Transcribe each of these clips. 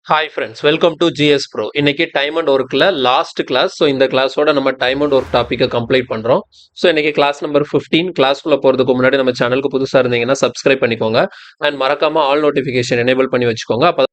Hi friends, welcome to GS bro. இன்னைக்கு time and ஒர்க்கில் last class. So இந்த கிளாஸோட நம்ம டைம் அண்ட் ஒர்க் டாப்பிக்கை கம்ப்ளீட் பண்ணுறோம். ஸோ இன்னைக்கு கிளாஸ் நம்பர் 15. கிளாஸ்க்குள்ளே போகிறதுக்கு முன்னாடி நம்ம சேனலுக்கு புதுசாக இருந்தீங்கன்னா சப்ஸ்கிரைப் பண்ணிக்கோங்க அண்ட் மறக்காமல் ஆல் நோட்டிஃபிகேஷன் எனேபிள் பண்ணி வச்சுக்கோங்க. அப்போ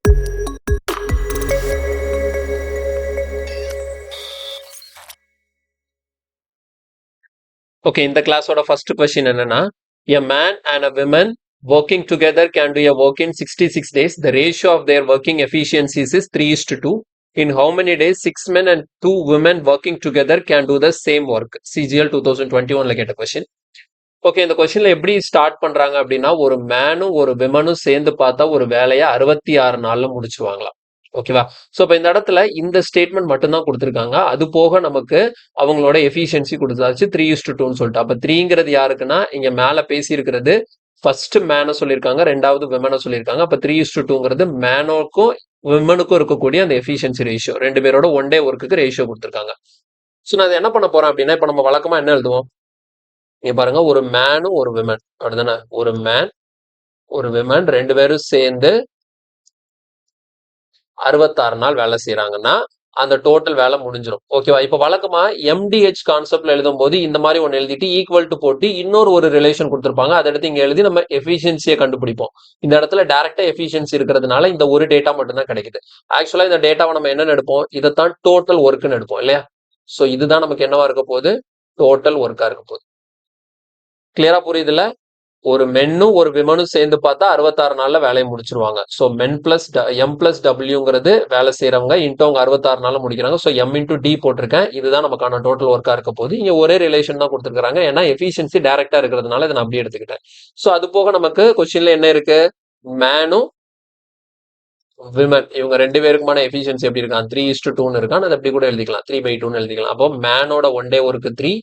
ஓகே, இந்த கிளாஸோட ஃபர்ஸ்ட் கொஸ்டின் என்னன்னா, a man and a women working together can do a work in 66 days. The ratio of their working efficiencies is 3:2. In how many days 6 men and 2 women working together can do the same work? CGL 2021ல கேட்ட question. Okay, இந்த கொஸ்டின்ல எப்படி start பண்றாங்க அப்படின்னா, ஒரு மேனும் ஒரு விமனும் சேர்ந்து பார்த்தா ஒரு வேலையை 66 நாள்ல முடிச்சுவாங்களாம். ஓகேவா? ஸோ இப்போ இந்த இடத்துல இந்த ஸ்டேட்மெண்ட் மட்டும்தான் கொடுத்துருக்காங்க. அது போக நமக்கு அவங்களோட எஃபிஷியன்சி கொடுத்தாச்சு 3:2ன்னு சொல்லிட்டு. அப்போ 3ங்கிறது யாருக்குன்னா, இங்க மேல பேசியிருக்கிறது ஃபர்ஸ்ட் மேனை சொல்லியிருக்காங்க, ரெண்டாவது விமனை சொல்லியிருக்காங்க. அப்போ 3:2ங்கிறது மேனுக்கும் விமனுக்கும் இருக்கக்கூடிய அந்த எஃபிஷியன்சி ரேஷியோ, ரெண்டு பேரோட ஒன் டே ஒர்க்குக்கு ரேஷியோ கொடுத்துருக்காங்க. ஸோ நான் என்ன பண்ண போறேன் அப்படின்னா, இப்போ நம்ம வழக்கமா என்ன எழுதுவோம், இங்க பாருங்க, ஒரு மேனும் ஒரு விமன் அப்படிதானே, ஒரு மேன் ஒரு விமன் ரெண்டு பேரும் சேர்ந்து 66 நாள் வேலை செய்யறாங்கன்னா அந்த டோட்டல் வேலை முடிஞ்சிடும். ஓகேவா? இப்ப வழக்கமா எம்டிஹெச் கான்செப்ட்ல எழுதும் போது இந்த மாதிரி ஒன்னு எழுதிட்டு ஈக்குவல் டு போட்டு இன்னொரு ஒரு ரிலேஷன் கொடுத்துருப்பாங்க. அதை எடுத்து இங்க எழுதி நம்ம எஃபிஷியன்சியை கண்டுபிடிப்போம். இந்த இடத்துல டைரக்டா எஃபிஷியன்சி இருக்கிறதுனால இந்த ஒரு டேட்டா மட்டும் தான் கிடைக்குது. ஆக்சுவலா இந்த டேட்டாவை நம்ம என்ன எடுப்போம், இதைத்தான் டோட்டல் ஒர்க்னு எடுப்போம் இல்லையா? சோ இதுதான் நமக்கு என்னவா இருக்க போகுது, டோட்டல் ஒர்க்கா இருக்க போகுது. கிளியரா புரியுதுல? ஒரு மென்னும் ஒரு விமனும் சேர்ந்து பார்த்தா 66 நாள்ல வேலையை முடிச்சிருவாங்க. So men plus M plus டபிள்யூங்கிறது வேலை செய்யறவங்க இன்ட்டு அவங்க 66 நாள்ல முடிக்கிறாங்க. ஸோ எம் இன்ட்டு டி போட்டிருக்கேன். இதுதான் நமக்கான டோட்டல் ஒர்க்கா இருக்க போது. இங்க ஒரே ரிலேஷன் தான் கொடுத்துருக்காங்க, ஏன்னா எஃபிஷியன்சி டைரக்டா இருக்கிறதுனால இதை நான் அப்படியே எடுத்துக்கிட்டேன். ஸோ அது போக நமக்கு கொஸ்டின்ல என்ன இருக்கு, மேனும் விமன் இவங்க ரெண்டு பேருக்குமான எஃபிஷியன்சி எப்படி இருக்கான், 3:2ன்னு இருக்கான். அது அப்படி கூட எழுதிக்கலாம், 3/2ன்னு எழுதிக்கலாம். அப்போ மேனோட ஒன் டே ஒர்க்கு 3,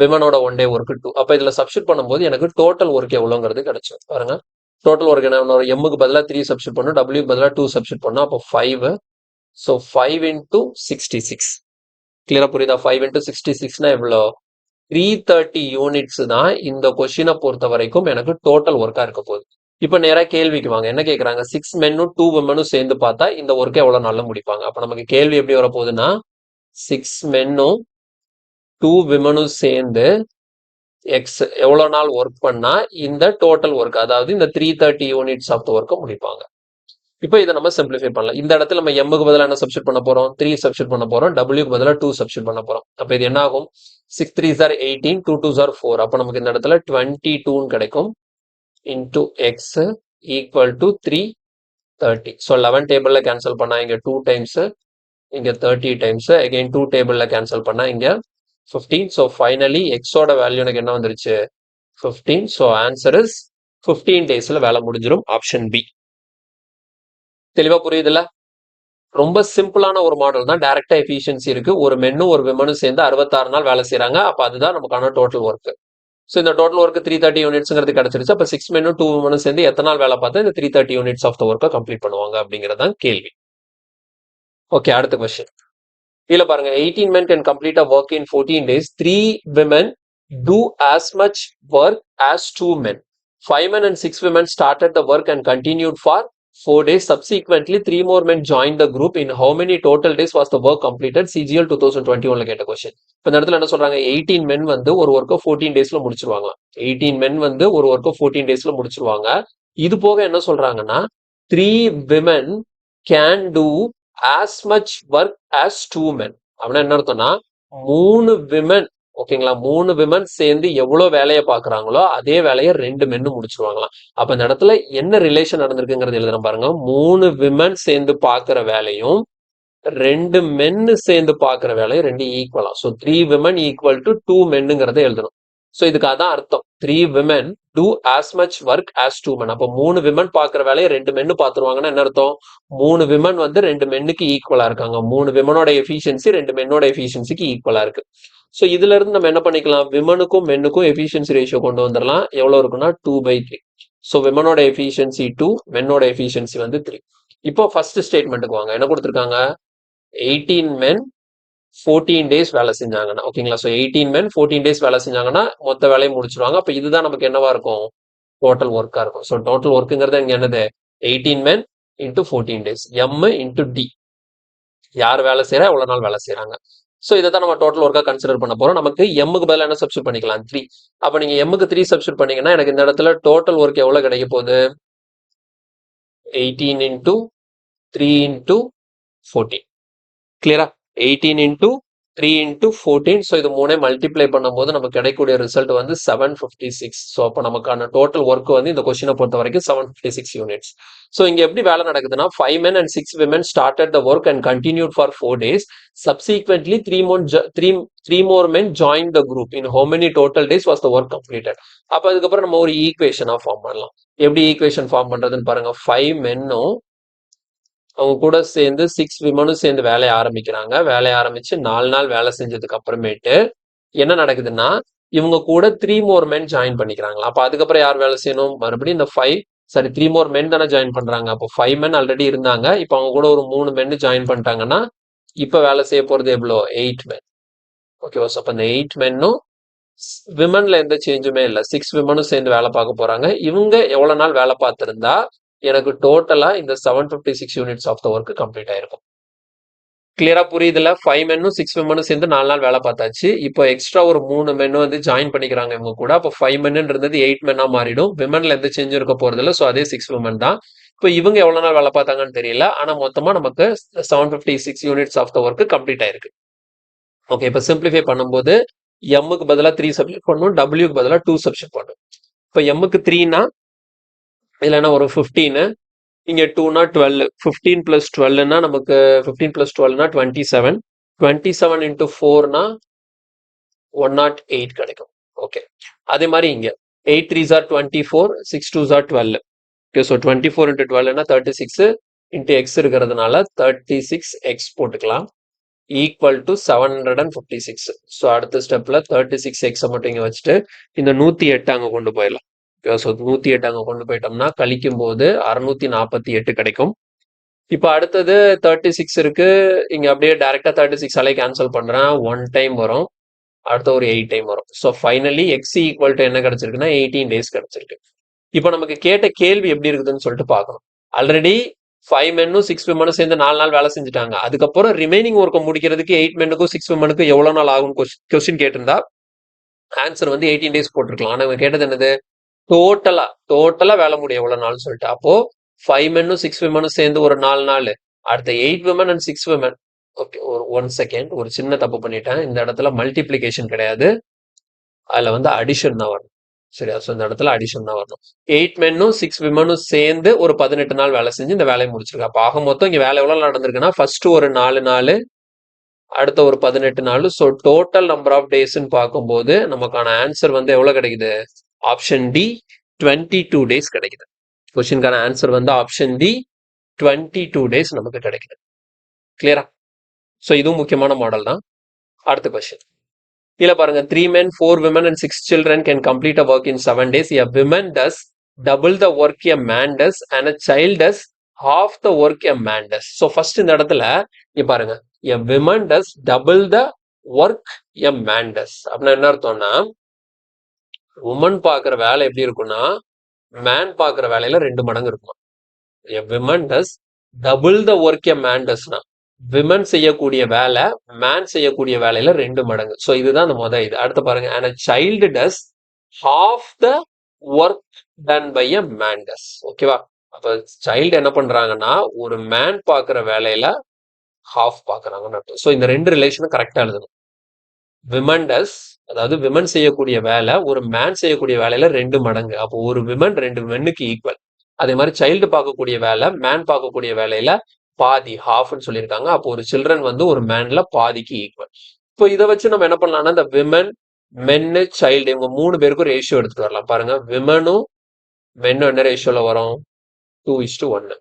விமனோட ஒன் டே ஒர்க்கு 2. அப்ப இதுல சப்ஸ்டிட் பண்ணும்போது எனக்கு டோட்டல் ஒர்க் எவ்வளோங்கிறது கிடைச்சது பாருங்க. டோட்டல் ஒர்க் என்ன, எம்முக்கு பதிலாக 3 சப்ஸ்டிட் பண்ணும், டபிள்யூக்கு பதிலாக 2 சப்ஸ்டிட் பண்ணும். அப்போ 5. ஸோ 5 × 66. கிளியரா புரியுதா? 5 × 66னா எவ்வளோ, 330 யூனிட்ஸ் தான் இந்த கொஸ்டினை பொறுத்த வரைக்கும் எனக்கு டோட்டல் ஒர்க்கா இருக்க போகுது. இப்ப நேரா கேள்விக்கு வாங்க. என்ன கேட்கறாங்க, 6 மென்னும் 2 விமனும் சேர்ந்து பார்த்தா இந்த ஒர்க்கை எவ்வளவு நாள்ல முடிப்பாங்க. அப்ப நமக்கு கேள்வி எப்படி வரப்போகுதுன்னா, 6 மென்னும் 2 விமனும் சேர்ந்து எக்ஸ் எவ்வளவு நாள் ஒர்க் பண்ணா இந்த டோட்டல் ஒர்க், அதாவது இந்த 330 யூனிட்ஸ் ஆஃப் த ஒர்க்கை முடிப்பாங்க. இப்போ இதை நம்ம சிம்பிளிஃபை பண்ணலாம். இந்த இடத்துல நம்ம எம்முக்கு பதிலாக என்ன சப்ஸ்டிட் பண்ண போறோம், 3 சப்ஸ்டிட் பண்ண போறோம், டபிள்யூக்கு பதிலாக 2 சப்ஸ்டிட் பண்ண போறோம். அப்ப இது என்ன ஆகும், 6 3s are 18, 2 2s are 4. அப்ப நமக்கு இந்த இடத்துல 22 கிடைக்கும். into x equal to 330. So 11 டேபிள்ல கேன்சல் பண்ணா இங்க 2 டைம்ஸ், இங்க 30 டைம்ஸ், again 2 டேபிள்ல கேன்சல் பண்ணா இங்க 15. So finally x ஓட வேல்யூ எனக்கு என்ன வந்துருச்சு, 15. So answer is 15 டேஸ்ல வேலை முடிஞ்சிடும். Option B. தெளிவா புரியுதுல்ல? ரொம்ப சிம்பிளான ஒரு மாடல் தான். டைரக்டா எஃபிஷியன்சி இருக்கு. ஒரு மென்னும் ஒரு விமனும் சேர்ந்து 66 நாள் வேலை செய்யறாங்க. அப்ப அதுதான் நமக்கான டோட்டல் ஒர்க். ஸோ இந்த டோட்டல் ஒர்க்கு 330 யூனிட்ஸ்ங்கிறது கிடைச்சிருச்சு. அப்போ 6 மென்னும் 2 விமனும் சேர்ந்து எத்தனை நாள் வேலை பார்த்தா இந்த 330 யூனிட்ஸ் ஆஃப் த ஒர்க்கை கம்ப்ளீட் பண்ணுவாங்க அப்படிங்கிறதான் கேள்வி. ஓகே, அடுத்த கொஸ்டின். இதுல பாருங்க, 18 men can complete a work in 14 days. 3 women do as much work as 2 men. 5 men and 6 women started the work and continued for 4 days. Subsequently, 3 more men joined the group. In how many total days was the work completed? CGL 2021ல கேட்ட question. இப்போ இந்த இடத்துல என்ன சொல்றாங்க, 18 men வந்து ஒரு ஒர்க்கை 14 டேஸ்ல முடிச்சிருவாங்க. 18 men வந்து ஒரு ஒர்க்கை 14 டேஸ்ல முடிச்சிருவாங்க. இது போக என்ன சொல்றாங்கன்னா, 3 women can do as much work as 2 men. அப்படின்னா என்ன அர்த்தம்னா, 3 விமன், ஓகேங்களா, 3 விமன் சேர்ந்து எவ்வளவு வேலையை பாக்குறாங்களோ அதே வேலையை 2 மென்னு முடிச்சிருவாங்களாம். அப்ப இந்த இடத்துல என்ன ரிலேஷன் நடந்திருக்குங்கிறது எழுதுறேன் பாருங்க. 3 விமன் சேர்ந்து பாக்குற வேலையும் 2 மென்னு சேர்ந்து பாக்குற வேலையும் 2 ஈக்குவலா. ஸோ 3 விமன் ஈக்குவல் டு 2 மென்னுங்கிறத எழுதணும். ஸோ இதுக்கு அதான் அர்த்தம், 3 women do as much work as 2 men. அப்போ 3 விமன் பாக்குற வேலையை 2 மென்னு பாத்துருவாங்கன்னா என்ன அர்த்தம், 3 விமன் வந்து 2 மென்னுக்கு ஈக்குவலா இருக்காங்க. 3 விமனோட எஃபிஷியன்சி 2 மென்னோட எஃபிஷியன்சிக்கு ஈக்குவலா இருக்கு. ஸோ இதுல இருந்து நம்ம என்ன பண்ணிக்கலாம், விமனுக்கும் மென்னுக்கும் எஃபிஷியன்சி ரேஷியோ கொண்டு வந்துடலாம். எவ்வளவு இருக்குன்னா 2/3. ஸோ விமனோட எஃபிஷியன்சி 2, மென்னோட எஃபிஷியன்சி வந்து 3. இப்போ ஃபர்ஸ்ட் ஸ்டேட்மெண்ட்டுக்கு வாங்க. என்ன கொடுத்துருக்காங்க, 18 men 14 டேஸ் வேலை செஞ்சாங்கன்னா, ஓகேங்களா. ஸோ 18 men 14 டேஸ் வேலை செஞ்சாங்கன்னா மொத்த வேலையை முடிச்சிருவாங்க. அப்ப இதுதான் நமக்கு என்னவா இருக்கும், டோட்டல் ஒர்க்கா இருக்கும். ஸோ டோட்டல் ஒர்க்குங்கிறது இங்க என்னது, 18 men into 14 days, M into D, யார் வேலை செய்யறா எவ்வளவு நாள் வேலை செய்யறாங்க. ஸோ இதை தான் நம்ம டோட்டல் ஒர்க்கா கன்சிடர் பண்ண போறோம். நமக்கு எம்முக்கு பதிலாக என்ன சப்ஸ்டியூட் பண்ணிக்கலாம், 3. அப்ப நீங்க எம்முக்கு 3 சப்ஸ்டியூட் பண்ணீங்கன்னா எனக்கு இந்த இடத்துல டோட்டல் ஒர்க் எவ்வளவு கிடைக்க போகுது, 18 இன்டூ 3 இன்டூ 14. கிளியரா, 18 இன்டூ 3 இன்டூ 14. ஸோ இது மூணே மல்டிப்ளை பண்ணும்போது நமக்கு கிடைக்கக்கூடிய ரிசல்ட் வந்து 756. ஸோ அப்போ நமக்கான டோட்டல் ஒர்க் வந்து இந்த கொஸ்டினை பொறுத்த வரைக்கும் 756 யூனிட்ஸ். ஸோ இங்க எப்படி வேலை நடக்குதுன்னா 5 men and 6 women started the work and continued for 4 days. Subsequently, 3 more men joined the group. In how many total days was the work completed? அப்போ அதுக்கப்புறம் நம்ம ஒரு ஈக்குவேஷனா ஃபார்ம் பண்ணலாம். எப்படி ஈக்குவேஷன் ஃபார்ம் பண்றதுன்னு பாருங்க. 5 menனும் அவங்க கூட சேர்ந்து 6 விமனும் சேர்ந்து வேலையை ஆரம்பிக்கிறாங்க. வேலையை ஆரம்பிச்சு 4 நாள் வேலை செஞ்சதுக்கு அப்புறமேட்டு என்ன நடக்குதுன்னா இவங்க கூட 3 more men ஜாயின் பண்ணிக்கிறாங்களா. அப்ப அதுக்கப்புறம் யார் வேலை செய்யணும், மறுபடியும் இந்த 3 more men தானே ஜாயின் பண்றாங்க. அப்போ 5 men ஆல்ரெடி இருந்தாங்க. இப்ப அவங்க கூட ஒரு 3 men ஜாயின் பண்ணிட்டாங்கன்னா இப்ப வேலை செய்ய போறது எவ்வளோ, 8 men. ஓகேவா. ஸோ அப்ப இந்த 8 menனும் விமன்ல எந்த சேஞ்சுமே இல்லை, 6 விமனும் சேர்ந்து வேலை பார்க்க போறாங்க. இவங்க எவ்வளவு நாள் வேலை பார்த்திருந்தா எனக்கு டோட்டலா இந்த 756 units of the work complete ஆயிருக்கும். கிளியரா புரியுதுல. 5 மென்னும் 6 விமனும் சேர்ந்து 4 நாள் வேலை பார்த்தாச்சு. இப்போ எக்ஸ்ட்ரா ஒரு 3 மென்னு வந்து ஜாயின் பண்ணிக்கிறாங்க இவங்க கூட. அப்போ 5 மென்னு இருந்தது 8 மென்னா மாறிடும். விமன்ல எந்த சேஞ்சும் இருக்க போறது இல்லை. ஸோ அதே 6 விமன் தான். இப்போ இவங்க எவ்வளவு நாள் வேலை பார்த்தாங்கன்னு தெரியல. ஆனா மொத்தமா நமக்கு 756 units of the work complete ஆயிருக்கு. ஓகே, இப்போ சிம்பிளிஃபை பண்ணும்போது எம்முக்கு பதிலாக 3 சப்ஸ்டியூட் பண்ணணும், டபிள்யூக்கு பதிலாக 2 சப்ஸ்டியூட் பண்ணணும். இப்போ எம்முக்கு 3னா இல்லைன்னா ஒரு 15, இங்க 2னா 12, 15 பிளஸ் 12னா நமக்கு 15 பிளஸ் 12னா 27, 27 இன்டூ 4னா 108 கிடைக்கும். ஓகே, அதே மாதிரி இங்க 8 3s are 24, 6 2s are 12. Okay, so 24 into 12னா 36 இன்டூ எக்ஸ் இருக்கிறதுனால 36x போட்டுக்கலாம், ஈக்குவல் டு 756. ஸோ அடுத்த ஸ்டெப்ல 36x மட்டும் இங்க வச்சுட்டு இந்த 108 அங்க கொண்டு போயிடலாம். ஸோ 108 அங்க கொண்டு போயிட்டோம்னா கழிக்கும் போது 648 கிடைக்கும். இப்போ அடுத்தது 36 இருக்கு, இங்க அப்படியே டைரக்டா 36 அலை கேன்சல் பண்றேன், 1 டைம் வரும், அடுத்த ஒரு 8 டைம் வரும். So finally X equal to என்ன கிடைச்சிருக்குன்னா 18 டேஸ் கிடைச்சிருக்கு. இப்போ நமக்கு கேட்ட கேள்வி எப்படி இருக்குதுன்னு சொல்லிட்டு பார்க்கணும். ஆல்ரெடி 5 மென்னும் 6 விமனும் சேர்ந்து 4 நாள் வேலை செஞ்சுட்டாங்க. அதுக்கப்புறம் ரிமைனிங் ஒர்க்கை முடிக்கிறதுக்கு 8 மென்னுக்கும் 6 விமனுக்கும் எவ்வளவு நாள் ஆகும் கொஸ்டின் கேட்டிருந்தா ஆன்சர் வந்து 18 டேஸ் போட்டிருக்கலாம். ஆனா இவங்க கேட்டது என்னது, டோட்டலா வேலை முடியும் எவ்வளவு நாள் சொல்லிட்டு. அப்போ 5 மென்னும் 6 விமனும் சேர்ந்து ஒரு 4 நாள், அடுத்த 8 விமன் அண்ட் 6 விமன். ஓகே, ஒரு 1 செகண்ட், ஒரு சின்ன தப்பு பண்ணிட்டேன். இந்த இடத்துல மல்டிப்ளிகேஷன் கிடையாது, அதுல வந்து அடிஷன் தான் வரணும். சரியா, ஸோ இந்த இடத்துல அடிஷன் தான் வரணும். 8 மென்னும் 6 விமனும் சேர்ந்து ஒரு 18 நாள் வேலை செஞ்சு இந்த வேலையை முடிச்சிருக்கா. அப்போ ஆக மொத்தம் இங்க வேலை எவ்வளவு நடந்திருக்குன்னா ஃபர்ஸ்ட் ஒரு 4 நாள், அடுத்த ஒரு 18 நாள். ஸோ டோட்டல் நம்பர் ஆஃப் டேஸ்ன்னு பார்க்கும்போது நமக்கான ஆன்சர் வந்து எவ்வளவு கிடைக்குது, ஆப்ஷன் டி 22 டேஸ் கிடைக்குது. கொஸ்டினுக்கான ஆன்சர் வந்து ஆப்ஷன் டி 22 டேஸ் நமக்கு கிடைக்குது. கிளியரா. ஸோ இதுவும் முக்கியமான மாடல் தான். அடுத்த கொஸ்டின் கீழே பாருங்க, 3 men 4 women and 6 children can complete a work in 7 days. A woman does double the work a man does and a child does half the work a man does. So first இந்த இடத்துல இங்க பாருங்க, a woman does double the work a man does. அப்படின்னா என்ன அர்த்தம்னா woman பாக்குற வேலை எப்படி இருக்கும்னா மேன் பாக்குற வேலையில 2 மடங்கு இருக்கும். A woman does double the work a man doesனா விமன் செய்யக்கூடிய வேலை மேன் செய்யக்கூடிய வேலையில 2 மடங்கு. ஸோ இதுதான் அந்த முதல் இது. அடுத்து பாருங்க, and a child does half the work done by a man does. ஓகேவா. அப்ப சைல்டு என்ன பண்றாங்கன்னா ஒரு மேன் பாக்குற வேலையில ஹாஃப் பாக்குறாங்கன்னு அர்த்தம். ஸோ இந்த 2 ரிலேஷனும் கரெக்டா எழுதணும். விமன் டஸ், அதாவது விமன் செய்யக்கூடிய வேலை ஒரு மேன் செய்யக்கூடிய வேலையில 2 மடங்கு. அப்போ ஒரு விமன் 2 மென்னுக்கு ஈக்குவல். அதே மாதிரி சைல்டு பார்க்கக்கூடிய வேலை மேன் பார்க்கக்கூடிய வேலையில பாதி, ஹாஃப்னு சொல்லியிருக்காங்க. அப்போ ஒரு சில்ட்ரன் வந்து ஒரு மேன்ல பாதிக்கு ஈக்குவல். இப்போ இதை வச்சு நம்ம என்ன பண்ணலாம்னா இந்த விமன் மென்னு சைல்டு இவங்க 3 பேருக்கும் ரேஷியோ எடுத்துட்டு வரலாம். பாருங்க, விமனும் மென்னும் என்ன ரேஷியோல வரும், 2:1.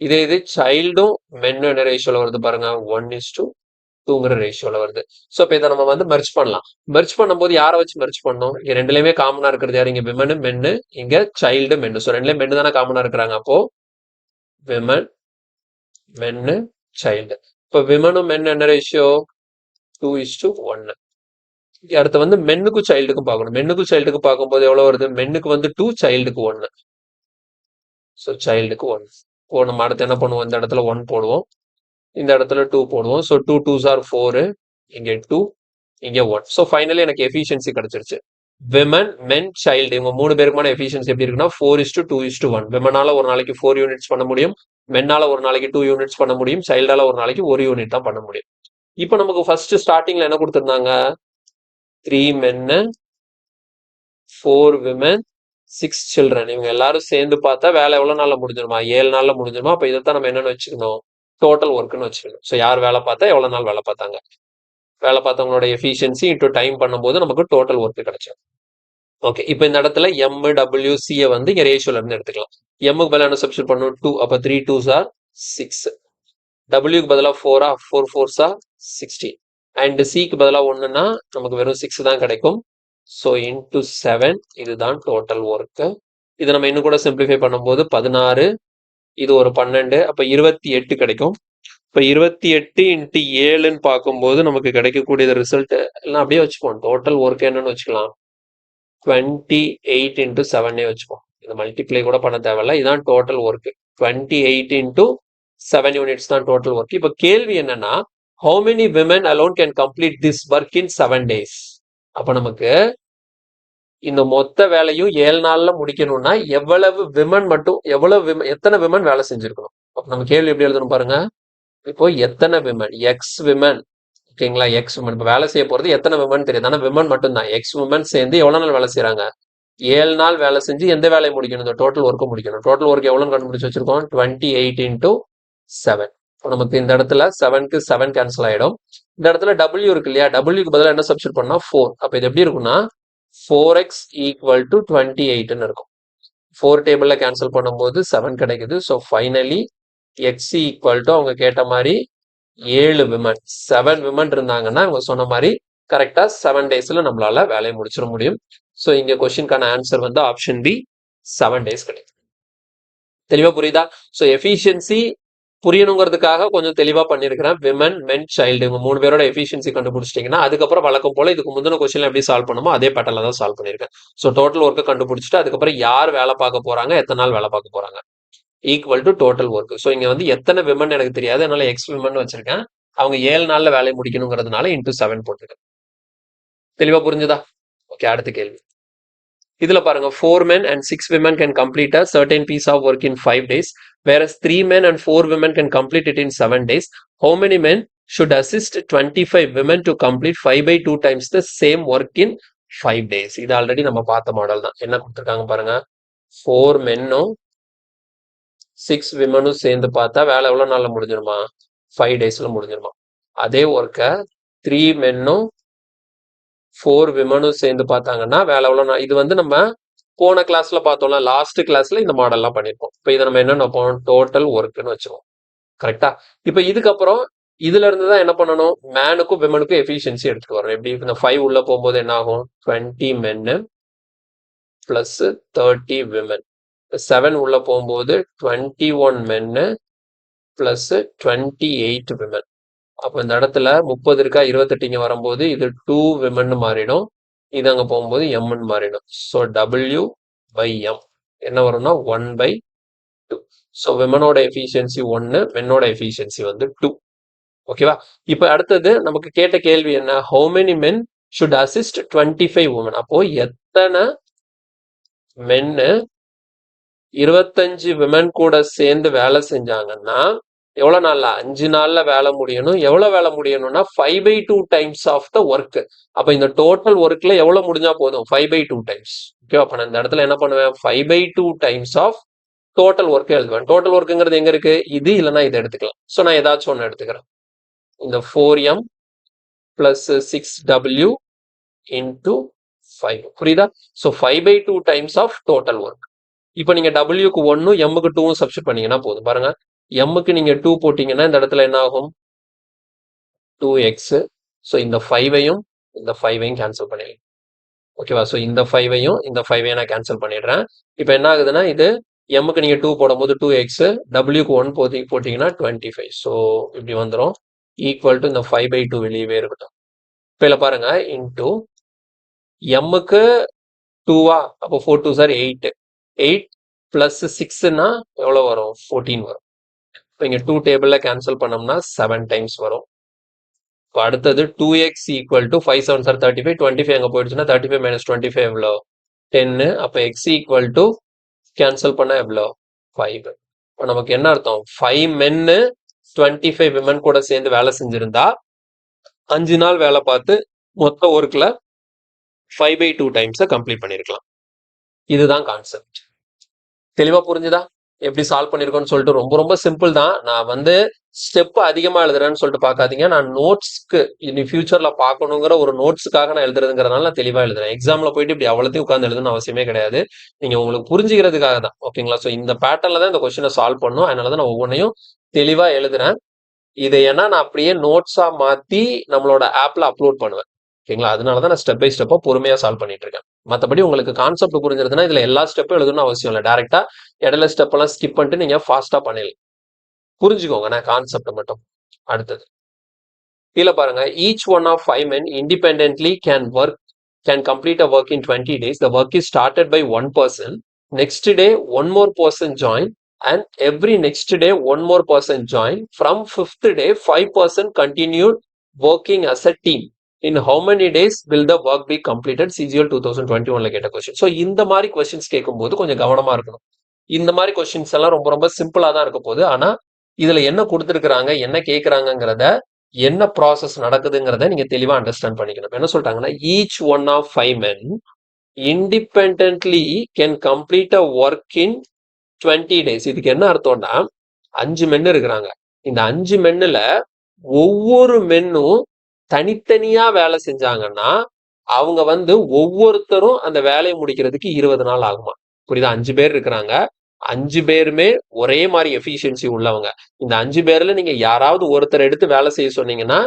இதே இது சைல்டும் மென்னும் என்ன ரேஷியோல வருது பாருங்க, 1:2ங்கிற ரேஷியோல வருது. ஸோ இப்போ இதை நம்ம வந்து மெர்ஜ் பண்ணலாம். மெர்ஜ் பண்ணும்போது யாரை வச்சு மெர்ஜ் பண்ணணும், இங்க ரெண்டுலயுமே காமனா இருக்கிறது யாரு, இங்க விமனு மென்னு, இங்க சைல்டு மென்னு. ஸோ ரெண்டுலயும் மென்னு தானே காமனா இருக்கிறாங்க. அப்போ விமன் மென்னு சைல்டு. இப்போ விமனும் மென் என்ன ரேஷியோ, 2:1. அடுத்து வந்து மென்னுக்கும் சைல்டுக்கும் பார்க்கணும். மென்னுக்கும் சைல்டுக்கு பார்க்கும்போது எவ்வளவு வருது, மென்னுக்கு வந்து 2, சைல்டுக்கு 1. ஸோ சைல்டுக்கு 1. இப்போ நம்ம அடுத்து என்ன பண்ணுவோம், இந்த இடத்துல 1 போடுவோம், இந்த இடத்துல 2 போடுவோம். ஸோ 2 2s are 4, இங்கே 2, இங்கே 1. ஸோ ஃபைனலி எனக்கு எஃபிஷியன்சி கிடைச்சிருச்சு. விமன், மென், சைல்டு இவங்க 3 பேருக்குமான எஃபிஷியன்சி எப்படி இருக்குன்னா 4:2:1. விமனால ஒரு நாளைக்கு 4 யூனிட்ஸ் பண்ண முடியும், மென்னால ஒரு நாளைக்கு 2 யூனிட்ஸ் பண்ண முடியும், சைல்டால ஒரு நாளைக்கு 1 யூனிட் தான் பண்ண முடியும். இப்போ நமக்கு ஃபர்ஸ்ட் ஸ்டார்டிங்ல என்ன கொடுத்துருந்தாங்க, 3 men, 4 women, 6 children. இவங்க எல்லாரும் சேர்ந்து பார்த்தா வேலை எவ்வளவு நாள்ல முடிஞ்சிருமா, 7 நாள்ல முடிஞ்சிருமா. அப்ப இதைத்தான் நம்ம என்னன்னு வச்சுக்கணும், டோட்டல் ஒர்க்னு வச்சுக்கணும். ஸோ யார் வேலை பார்த்தா எவ்வளவு நாள் வேலை பார்த்தாங்க, வேலை பார்த்தவங்களோட எஃபிஷியன்சி இன்டூ டைம் பண்ணும்போது நமக்கு டோட்டல் ஒர்க் கிடைச்சிடும். ஓகே, இப்போ இந்த இடத்துல எம் டபிள்யூ சியை வந்து இங்க ரேஷியோல இருந்து எடுத்துக்கலாம். எம்முக்கு பதிலாக என்ன சப்ஸ்டிட் பண்ணும், 2. அப்ப 3 2s are 6. டபிள்யூக்கு பதிலாக 4 4 4s are 16. அண்ட் சிக்கு பதிலாக 1ன்னா நமக்கு வெறும் 6 தான் கிடைக்கும். ஸோ இன்டூ 7 இதுதான் டோட்டல் ஒர்க்கு. இதை நம்ம இன்னும் கூட சிம்பிளிஃபை பண்ணும்போது 16, இது ஒரு 12, அப்ப 28 கிடைக்கும். இப்போ 28 இன்ட்டு 7ன்னு பார்க்கும்போது நமக்கு கிடைக்கக்கூடிய ரிசல்ட் எல்லாம் அப்படியே வச்சுப்போம். டோட்டல் ஒர்க் என்னன்னு வச்சுக்கலாம், 28 இன்ட்டு 7 வச்சுப்போம். இது மல்டிப்ளை கூட பண்ண தேவையில்ல, இதுதான் டோட்டல் ஒர்க். 28 இன்ட்டு 7 யூனிட்ஸ் தான் டோட்டல் ஒர்க். இப்போ கேள்வி என்னன்னா, how many women alone can complete this work in 7 days? அப்ப நமக்கு இந்த மொத்த வேலையும் 7 நாள்ல முடிக்கணும்னா எவ்வளவு விமன் மட்டும், எத்தனை விமன் வேலை செஞ்சிருக்கணும். அப்ப நம்ம கேள்வி எப்படி எழுதணும் பாருங்க. இப்போ எத்தனை விமன், எக்ஸ் விமன், ஓகேங்களா, எக்ஸ் விமன். இப்போ வேலை செய்ய போறது எத்தனை விமன் தெரியாது, ஆனா விமன் மட்டும் தான். எக்ஸ் விமன் சேர்ந்து எவ்வளவு நாள் வேலை செய்யறாங்க, 7 நாள் வேலை செஞ்சு எந்த வேலையை முடிக்கணும், இந்த டோட்டல் ஒர்க்கை முடிக்கணும். டோட்டல் ஒர்க் எவ்வளவு கண்டுபிடிச்சு வச்சிருக்கோம், 28 இன்டூ 7. நமக்கு இந்த இடத்துல 7க்கு 7 கேன்சல் ஆயிடும். இந்த இடத்துல டபிள்யூ இருக்கு இல்லையா, டபிள்யூக்கு பதிலாக என்ன சப்ஸ்டிட் பண்ணா 4. அப்ப இது எப்படி இருக்கும்னா 4x ஈக்குவல் டு 28ன்னு இருக்கும். 4 டேபிள்ல கேன்சல் பண்ணும்போது 7 கிடைக்குது. So finally X equal to அவங்க கேட்ட மாதிரி 7 விமன், 7 விமன் இருந்தாங்கன்னா அவங்க சொன்ன மாதிரி கரெக்டா 7 டேஸ்ல நம்மளால வேலையை முடிச்சிட முடியும். ஸோ இங்க கொஸ்டின்கான ஆன்சர் வந்து ஆப்ஷன் பி, 7 டேஸ் கிடைக்கும். தெளிவா புரியுதா? ஸோ எஃபிஷியன்சி புரியணுங்கிறதுக்காக கொஞ்சம் தெளிவா பண்ணிருக்கிறேன். விமன், மென், சைல்டு இவங்க 3 பேரோட எஃபிஷியன்சி கண்டுபிடிச்சிட்டீங்கன்னா அதுக்கப்புறம் வழக்கம் போல இதுக்கு முந்தின கொஸ்டின் எப்படி சால்வ் பண்ணுமோ அதே பேட்டர்ல தான் சால்வ் பண்ணிருக்கேன். ஸோ டோட்டல் ஒர்க்கை கண்டுபிடிச்சிட்டு அதுக்கப்புறம் யார் வேலை பார்க்க போறாங்க, எத்தனை நாள் வேலை பார்க்க போறாங்க, equal to total work. So இங்க வந்து எத்தனை விமன் எனக்கு தெரியாது, அதனால எக்ஸ் விமன் வச்சிருக்கேன். அவங்க 7 நாள்ல வேலை முடிக்கணுங்கிறதுனால இன்டூ 7 போட்டிருக்கேன். தெளிவா புரிஞ்சுதா? ஓகே, அடுத்த கேள்வி. இதுல பாருங்க, 4 men and 6 women can complete a certain piece of work in 5 days, whereas 3 men and 4 women can complete it in 7 days. How many men should assist 25 women to complete 5/2 times the same work in 5 days? இது already நம்ம பார்த்த model தான். என்ன கொடுத்துருக்காங்க பாருங்க, 4 menனும் 6 womenனும் சேர்ந்து பார்த்தா வேலை எவ்வளவு நாள்ல முடிஞ்சிருமா, 5 daysல முடிஞ்சிருமா. அதே ஒர்க்கை 3 menனும் 4 விமனும் சேர்ந்து பார்த்தாங்கன்னா வேலை எவ்வளவு. இது வந்து நம்ம போன கிளாஸ்ல பார்த்தோம்ல, லாஸ்ட் கிளாஸ்ல இந்த மாடல்லாம் பண்ணிருப்போம். இப்போ இதை நம்ம என்ன நினைப்போம், டோட்டல் ஒர்க்னு வச்சுக்கோம். கரெக்டா? இப்போ இதுக்கப்புறம் இதுல இருந்து தான் என்ன பண்ணணும், மேனுக்கும் விமனுக்கும் எஃபிஷியன்சி எடுத்துட்டு வரோம். எப்படி, இந்த 5 உள்ள போகும்போது என்ன ஆகும், 20 men பிளஸ் 30 விமன். 7 உள்ள போகும்போது 21 men பிளஸ் 28 விமன். அப்போ இந்த இடத்துல 30 இருக்கா, 28 இங்க வரும்போது இது 2 விமன் மாறிடும், இது அங்க போகும்போது எம்னு மாறிடும். ஸோ டபிள்யூ பை எம் என்ன வரும்னா 1/2. ஸோ விமனோட எஃபிஷியன்சி 1, மென்னோட எஃபிஷியன்சி வந்து 2. ஓகேவா? இப்போ அடுத்தது நமக்கு கேட்ட கேள்வி என்ன, how many men should assist 25 women? அப்போ எத்தனை மென்னு 25 விமன் கூட சேர்ந்து வேலை செஞ்சாங்கன்னா எவ்வளவு நாள்ல, 5 நாள்ல வேலை முடியணும். எவ்வளவு வேலை முடியணும்னா 5/2 டைம்ஸ் ஆஃப் த ஒர்க். அப்ப இந்த டோட்டல் ஒர்க்ல எவ்வளவு முடிஞ்சா போதும், 5/2 டைம்ஸ். ஓகே, அப்ப நான் இந்த இடத்துல என்ன பண்ணுவேன், 5/2 டைம்ஸ் ஆஃப் டோட்டல் ஒர்க் எழுதுவேன். டோட்டல் ஒர்க்குங்கிறது எங்க இருக்கு, இது இல்லைன்னா இதை எடுத்துக்கலாம். ஸோ நான் ஏதாச்சும் ஒன்று எடுத்துக்கிறேன். இந்த 4m பிளஸ் 6w இன்டூ 5. புரியுதா? So 5/2 times of total work. இப்போ நீங்க டபிள்யூக்கு 1, எம்முக்கு 2 சப்ஸ்டிட் பண்ணீங்கன்னா போதும். பாருங்க, எம்முக்கு நீங்க 2 போட்டீங்கன்னா இந்த இடத்துல என்ன ஆகும், 2x. ஸோ இந்த 5ஐயும் இந்த 5ஐயும் கேன்சல் பண்ணிடலாம். ஓகேவா? ஸோ இந்த 5ஐயும் இந்த 5ஐயும் நான் கேன்சல் பண்ணிடுறேன். இப்போ என்ன ஆகுதுன்னா, இது எம்முக்கு நீங்க 2 போடும்போது 2x, டபிள்யூக்கு 1 போட்டீங்கன்னா 25. ஸோ இப்படி வந்துடும், ஈக்குவல் டு இந்த 5/2 வெளியவே இருக்கட்டும். இப்போ இதில் பாருங்க, இன்டூ எம்முக்கு 2வா, அப்போ 4 2s are 8. 8 பிளஸ் 6ன்னா எவ்வளோ வரும்? 14 வரும். இப்போ இங்கே 2 டேபிளில் கேன்சல் பண்ணோம்னா 7 டைம்ஸ் வரும். இப்போ அடுத்தது 2x ஈக்குவல் டு 5 7 சார் 35, 25 அங்கே போயிடுச்சுன்னா 35 மைனஸ் 25 எவ்வளோ? 10. அப்போ x ஈக்குவல் டு கேன்சல் பண்ண எவ்வளோ? 5. இப்போ நமக்கு என்ன அர்த்தம்? 5 மென்னு 25 விமன் கூட சேர்ந்து வேலை செஞ்சிருந்தா 5 நாள் வேலை பார்த்து மொத்த ஒர்க்கில் 5/2 டைம்ஸை கம்ப்ளீட் பண்ணியிருக்கலாம். இதுதான் கான்செப்ட். தெளிவா புரிஞ்சுதா? எப்படி சால்வ் பண்ணிருக்கோம்னு சொல்லிட்டு ரொம்ப ரொம்ப சிம்பிள் தான். நான் வந்து ஸ்டெப் அதிகமா எழுதுறேன்னு சொல்லிட்டு பார்க்காதீங்க. நான் நோட்ஸ்க்கு இனி ஃபியூச்சர்ல பார்க்கணுங்கிற ஒரு நோட்ஸுக்காக நான் எழுதுறதுங்கிறதுனால நான் தெளிவா எழுதுறேன். எக்ஸாம்ல போயிட்டு இப்படி அவ்வளோத்தையும் உட்காந்து எழுதணும்னு அவசியமே கிடையாது. நீங்க உங்களுக்கு புரிஞ்சுக்கிறதுக்காக தான். ஓகேங்களா? ஸோ இந்த பேட்டர்ல தான் இந்த கொஸ்டினை சால்வ் பண்ணும். அதனால தான் நான் ஒவ்வொன்றையும் தெளிவா எழுதுறேன். இதை ஏன்னா நான் அப்படியே நோட்ஸா மாத்தி நம்மளோட ஆப்ல அப்லோட் பண்ணுவேன். ஓகேங்களா? அதனாலதான் நான் ஸ்டெப் பை ஸ்டெப்பா பொறுமையா சால்வ் பண்ணிட்டு இருக்கேன். மற்றபடி உங்களுக்கு கான்செப்ட் புரிஞ்சிருதுன்னா இதுல எல்லா ஸ்டெப்பும் எழுதணும்னு அவசியம் இல்லை. டைரக்டா இடையில ஸ்டெப் எல்லாம் ஸ்கிப் பண்ணிட்டு நீங்க ஃபாஸ்டா பண்ணிடலாம். புரிஞ்சுக்கோங்க நான் கான்செப்ட் மட்டும். அடுத்தது கீழே பாருங்க. Each one of 5 men independently can complete a work in 20 days. The work is started by one person. Next day, one more person join, and every next day, one more person join. From 5th day, 5% continued working as a team. In how many days will the work be completed? CGL 2021ல கேட்ட question. So இந்த மாதிரி questions கேட்கும்போது கொஞ்சம் கவனமா இருக்கணும். இந்த மாதிரி questions எல்லாம் ரொம்ப ரொம்ப சிம்பிளா தான் இருக்க போகுது. ஆனா இதுல என்ன கொடுத்துருக்காங்க, என்ன கேட்கறாங்கிறத, என்ன ப்ராசஸ் நடக்குதுங்கிறத நீங்க தெளிவா அண்டர்ஸ்டாண்ட் பண்ணிக்கணும். என்ன சொல்லிட்டாங்கன்னா, each one of 5 men independently can complete a work in 20 days. இதுக்கு என்ன அர்த்தம்னா 5 மென் இருக்கிறாங்க. இந்த 5 மென்னுல ஒவ்வொரு மென்னும் தனித்தனியா வேலை செஞ்சாங்கன்னா அவங்க வந்து ஒவ்வொருத்தரும் அந்த வேலையை முடிக்கிறதுக்கு 20 நாள் ஆகுமா? புரியுதா? 5 பேர் இருக்கிறாங்க. 5 பேருமே ஒரே மாதிரி எஃபிஷியன்சி உள்ளவங்க. இந்த 5 பேர்ல நீங்க யாராவது ஒருத்தர் எடுத்து வேலை செய்ய சொன்னீங்கன்னா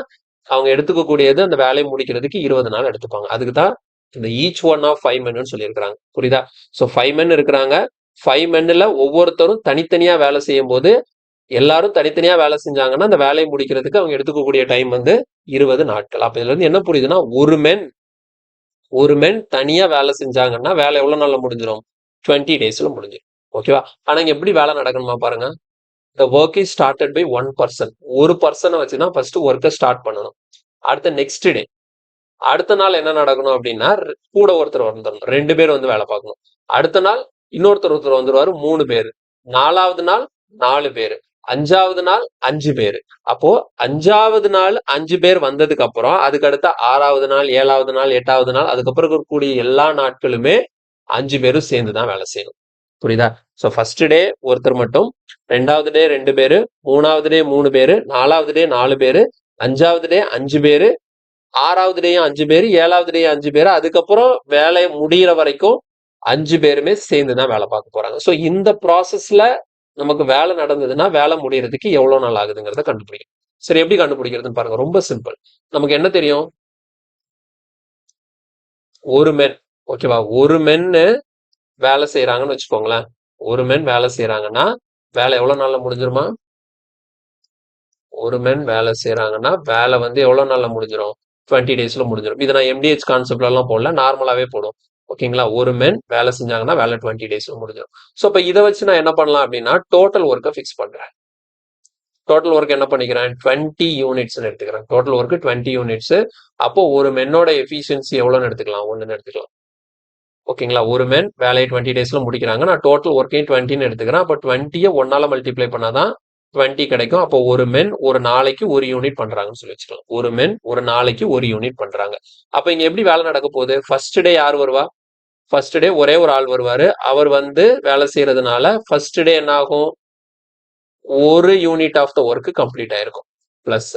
அவங்க எடுத்துக்கக்கூடியது அந்த வேலையை முடிக்கிறதுக்கு 20 நாள் எடுத்துப்பாங்க. அதுக்கு தான் இந்த ஈச் ஒன் ஆஃப் 5 men சொல்லியிருக்கிறாங்க. புரியுதா? ஸோ 5 men இருக்கிறாங்க. 5 menல ஒவ்வொருத்தரும் தனித்தனியா வேலை செய்யும் போது எல்லாரும் தனித்தனியா வேலை செஞ்சாங்கன்னா அந்த வேலையை முடிக்கிறதுக்கு அவங்க எடுத்துக்கக்கூடிய டைம் வந்து 20 நாட்கள். அப்ப இதுல இருந்து என்ன புரியுதுன்னா, ஒரு மென் தனியா வேலை செஞ்சாங்கன்னா வேலை எவ்வளவு நாள்ல முடிஞ்சிடும்? 20 daysல முடிஞ்சிடும். ஓகேவா? ஆனா இங்க எப்படி வேலை நடக்கணுமா பாருங்க. The work is started by one person. ஒரு பர்சனை வச்சுதான் ஃபர்ஸ்ட் ஒர்க்கை ஸ்டார்ட் பண்ணணும். அடுத்த நெக்ஸ்ட் டே, அடுத்த நாள் என்ன நடக்கணும் அப்படின்னா கூட ஒருத்தர் வந்துடணும். 2 பேர் வந்து வேலை பார்க்கணும். அடுத்த நாள் இன்னொருத்தர் வந்துருவாரு, 3 பேர். 4வது நாள் 4 பேர். 5வது நாள் 5 பேர். அப்போ 5வது நாள் 5 பேர் வந்ததுக்கு அப்புறம் அதுக்கு அடுத்த 6வது நாள் 7வது நாள் 8வது நாள் அதுக்கப்புறம் இருக்கக்கூடிய எல்லா நாட்களுமே 5 பேரும் சேர்ந்து தான் வேலை செய்யணும். புரியுதா? ஸோ ஃபர்ஸ்ட் டே ஒருத்தர் மட்டும், 2வது டே 2 பேரு, 3வது டே 3 பேரு, 4வது டே 4 பேரு, 5வது டே 5 பேரு, 6வது டேயும் 5 பேரு, 7வது டே 5 பேரு, அதுக்கப்புறம் வேலை முடிகிற வரைக்கும் 5 பேருமே சேர்ந்து தான் வேலை பார்க்க போறாங்க. ஸோ இந்த ப்ராசஸ்ல நமக்கு வேலை நடந்ததுன்னா வேலை முடியறதுக்கு எவ்வளவு நாள் ஆகுதுங்கிறத கண்டுபிடிக்கும். சரி, எப்படி கண்டுபிடிக்கிறதுன்னு பாருங்க. ரொம்ப சிம்பிள். நமக்கு என்ன தெரியும்? ஒரு மென், ஓகேவா? ஒரு மென்னு வேலை செய்யறாங்கன்னு வச்சுக்கோங்களேன். ஒரு மென் வேலை செய்யறாங்கன்னா வேலை எவ்வளவு நாள்ல முடிஞ்சிருமா? ஒரு மென் வேலை செய்யறாங்கன்னா வேலை வந்து எவ்வளவு நாள்ல முடிஞ்சிடும்? 20 daysல முடிஞ்சிடும். இதை நான் MDH கான்செப்ட்ல எல்லாம் போடல, நார்மலாவே போடும். ஓகேங்களா? ஒரு மென் வேலை செஞ்சாங்கன்னா வேலை 20 daysல முடிஞ்சிடும். ஸோ இப்போ இதை வச்சு நான் என்ன பண்ணலாம் அப்படின்னா டோட்டல் ஒர்க்கை ஃபிக்ஸ் பண்றேன். டோட்டல் ஒர்க் என்ன பண்ணிக்கிறேன்? 20 யூனிட்ஸ் எடுத்துக்கிறேன். Total work 20 units. அப்போ ஒரு மென்னோட எஃபிஷியன்சி எவ்வளோன்னு எடுத்துக்கலாம்? 1ன்னு எடுத்துக்கலாம். ஓகேங்களா? ஒரு மென் வேலையை 20 daysல முடிக்கிறாங்க. நான் டோட்டல் ஒர்க்கையும் 20ன்னு எடுத்துக்கிறேன். அப்போ 20யை 1ஆல மல்டிப்ளை பண்ணாதான் 20 கிடைக்கும். அப்போ ஒரு மென் ஒரு நாளைக்கு 1 யூனிட் பண்றாங்கன்னு சொல்லி வச்சுக்கலாம். ஒரு மென் ஒரு நாளைக்கு 1 யூனிட் பண்றாங்க. அப்ப இங்க எப்படி வேலை நடக்க போகுது? ஃபர்ஸ்ட் டே யார் வருவா? ஃபர்ஸ்ட் டே ஒரே ஒரு ஆள் வருவாரு. அவர் வந்து வேலை செய்யறதுனால ஃபர்ஸ்ட் டே என்ன ஆகும்? 1 unit of the work complete ஆயிருக்கும். பிளஸ்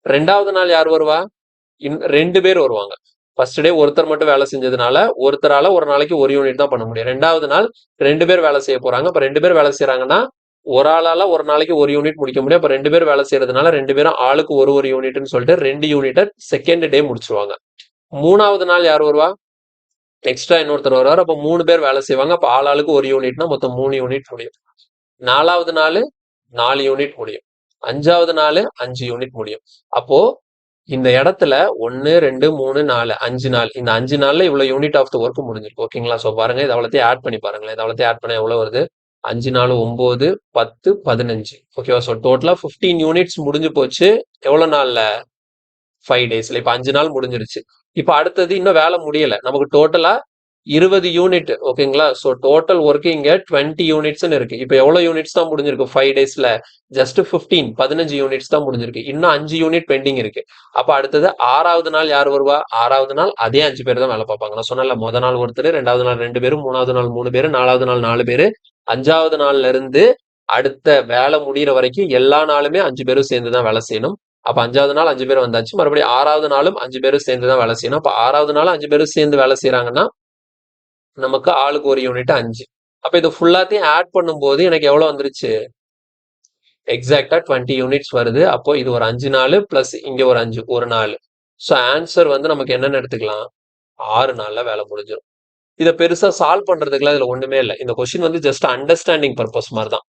2வது நாள் யார் வருவா? 2 பேர் வருவாங்க. ஃபர்ஸ்ட் டே ஒருத்தர் மட்டும் வேலை செஞ்சதுனால ஒருத்தரால ஒரு நாளைக்கு 1 யூனிட் தான் பண்ண முடியும். 2வது நாள் 2 பேர் வேலை செய்ய போறாங்க. அப்ப 2 பேர் வேலை செய்யறாங்கன்னா ஒரு ஆளால ஒரு நாளைக்கு 1 யூனிட் முடிக்க முடியும். அப்ப 2 பேர் வேலை செய்யறதுனால 2 பேரும் ஆளுக்கு ஒரு யூனிட்னு சொல்லிட்டு 2 யூனிட்டை செகண்ட் டே முடிச்சிருவாங்க. 3வது நாள் யார் வருவா? எக்ஸ்ட்ரா இன்னொருத்தர் வருவார். அப்ப 3 பேர் வேலை செய்வாங்க. அப்ப ஆளுக்கு 1 யூனிட்னா மொத்தம் 3 யூனிட் முடியும். 4வது நாள் 4 யூனிட் முடியும். 5வது நாள் 5 யூனிட் முடியும். அப்போ இந்த இடத்துல 1 2 3 4 5 நாள், இந்த 5 நாள்ல இவ்வளவு யூனிட் ஆஃப் த ஒர்க் முடிஞ்சிருக்கு. ஓகேங்களா? சோ பாருங்க, இது அவ்வளோத்தையும் ஆட் பண்ணி பாருங்களேன். இது அவ்வளோத்தையும் ஆட் பண்ண எவ்வளவு வருது? 5 4 9 10 15. ஓகேவா? ஸோ டோட்டலா 15 யூனிட்ஸ் முடிஞ்சு போச்சு. எவ்வளவு நாள்ல? 5 டேஸ்ல. இப்ப 5 நாள் முடிஞ்சிருச்சு. இப்ப அடுத்தது இன்னும் வேலை முடியல. நமக்கு டோட்டலா 20 யூனிட். ஓகேங்களா? ஸோ டோட்டல் ஒர்க் இங்க 20 யூனிட்ஸ்னு இருக்கு. இப்ப எவ்வளவு யூனிட்ஸ் தான் முடிஞ்சிருக்கு 5 டேஸ்ல? ஜஸ்ட் 15 யூனிட்ஸ் தான் முடிஞ்சிருக்கு. இன்னும் 5 யூனிட் பெண்டிங் இருக்கு. அப்ப அடுத்தது 6வது நாள் யார் வருவா? 6வது நாள் அதே 5 பேர் தான் வேலை பார்ப்பாங்க. நான் சொன்னேன்ல, முத நாள் ஒருத்தர், 2வது நாள் 2 பேரு, 3வது நாள் 3 பேரு, 4வது நாள் 4 பேரு, 5வது நாள்ல இருந்து அடுத்த வேலை முடியிற வரைக்கும் எல்லா நாளுமே 5 பேரும் சேர்ந்து தான் வேலை செய்யணும். அப்ப 5வது நாள் 5 பேர் வந்தாச்சு. மறுபடியும் 6வது நாளும் 5 பேரும் சேர்ந்து தான் வேலை செய்யணும். அப்ப 6வது நாள் 5 பேரும் சேர்ந்து வேலை செய்யறாங்கன்னா நமக்கு ஆளுக்கு ஒரு யூனிட் 5. அப்ப இது ஃபுல்லாத்தையும் ஆட் பண்ணும்போது எனக்கு எவ்வளவு வந்துருச்சு? எக்ஸாக்டா 20 யூனிட்ஸ் வருது. அப்போ இது ஒரு 5 நாள் பிளஸ் இங்க ஒரு 5, ஒரு 4. ஸோ ஆன்சர் வந்து நமக்கு என்னன்னு எடுத்துக்கலாம்? 6 நாள்ல வேலை முடிஞ்சிடும். இதை பெருசா சால்வ் பண்றதுக்குலாம் இதுல ஒண்ணுமே இல்லை. இந்த கொஸ்டின் வந்து ஜஸ்ட் அண்டர்ஸ்டாண்டிங் பர்பஸ் மாதிரி தான்.